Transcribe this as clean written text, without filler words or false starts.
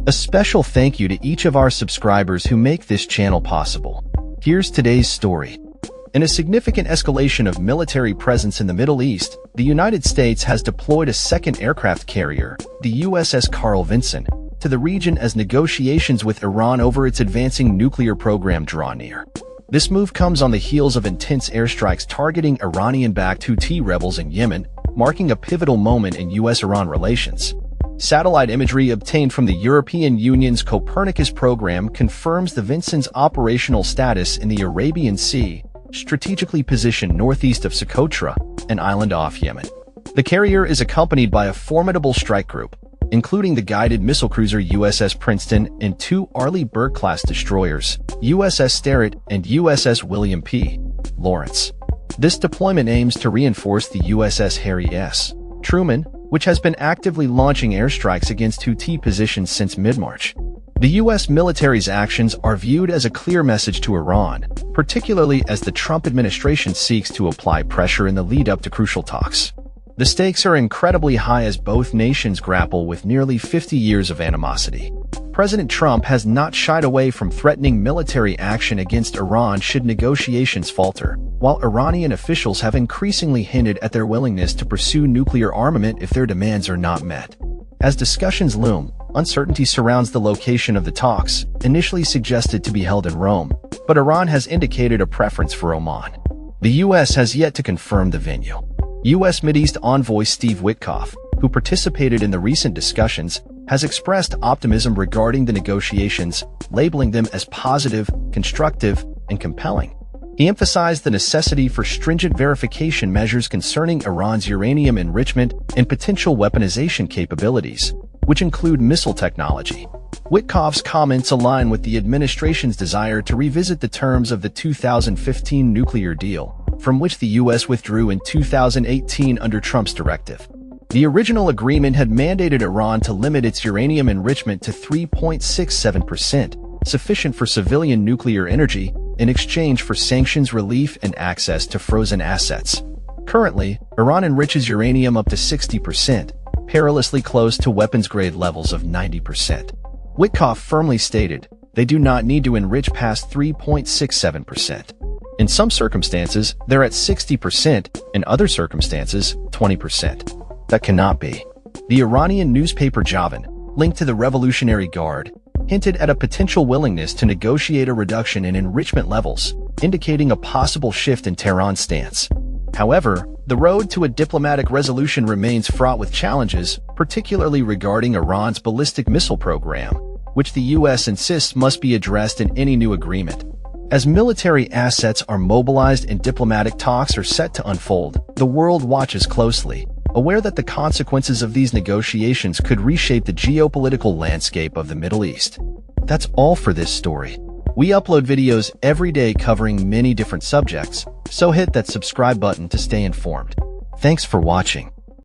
A special thank you to each of our subscribers who make this channel possible. Here's today's story. In a significant escalation of military presence in the Middle East, the United States has deployed a second aircraft carrier, the USS Carl Vinson, to the region as negotiations with Iran over its advancing nuclear program draw near. This move comes on the heels of intense airstrikes targeting Iranian-backed Houthi rebels in Yemen, marking a pivotal moment in U.S.-Iran relations. Satellite imagery obtained from the European Union's Copernicus program confirms the Vinson's operational status in the Arabian Sea, strategically positioned northeast of Socotra, an island off Yemen. The carrier is accompanied by a formidable strike group, including the guided missile cruiser USS Princeton and two Arleigh Burke-class destroyers, USS Sterett and USS William P. Lawrence. This deployment aims to reinforce the USS Harry S. Truman, which has been actively launching airstrikes against Houthi positions since mid-March. The U.S. military's actions are viewed as a clear message to Iran, particularly as the Trump administration seeks to apply pressure in the lead-up to crucial talks. The stakes are incredibly high as both nations grapple with nearly 50 years of animosity. President Trump has not shied away from threatening military action against Iran should negotiations falter, while Iranian officials have increasingly hinted at their willingness to pursue nuclear armament if their demands are not met. As discussions loom, uncertainty surrounds the location of the talks, initially suggested to be held in Rome, but Iran has indicated a preference for Oman. The U.S. has yet to confirm the venue. U.S. Mideast envoy Steve Witkoff, who participated in the recent discussions, has expressed optimism regarding the negotiations, labeling them as positive, constructive, and compelling. He emphasized the necessity for stringent verification measures concerning Iran's uranium enrichment and potential weaponization capabilities, which include missile technology. Witkoff's comments align with the administration's desire to revisit the terms of the 2015 nuclear deal, from which the U.S. withdrew in 2018 under Trump's directive. The original agreement had mandated Iran to limit its uranium enrichment to 3.67%, sufficient for civilian nuclear energy, in exchange for sanctions relief and access to frozen assets. Currently, Iran enriches uranium up to 60%, perilously close to weapons-grade levels of 90%. Witkoff firmly stated, they do not need to enrich past 3.67%. In some circumstances, they're at 60%, in other circumstances, 20%. That cannot be. The Iranian newspaper Javan, linked to the Revolutionary Guard, hinted at a potential willingness to negotiate a reduction in enrichment levels, indicating a possible shift in Tehran's stance. However, the road to a diplomatic resolution remains fraught with challenges, particularly regarding Iran's ballistic missile program, which the U.S. insists must be addressed in any new agreement. As military assets are mobilized and diplomatic talks are set to unfold, the world watches closely, aware that the consequences of these negotiations could reshape the geopolitical landscape of the Middle East. That's all for this story. We upload videos every day covering many different subjects, so hit that subscribe button to stay informed. Thanks for watching.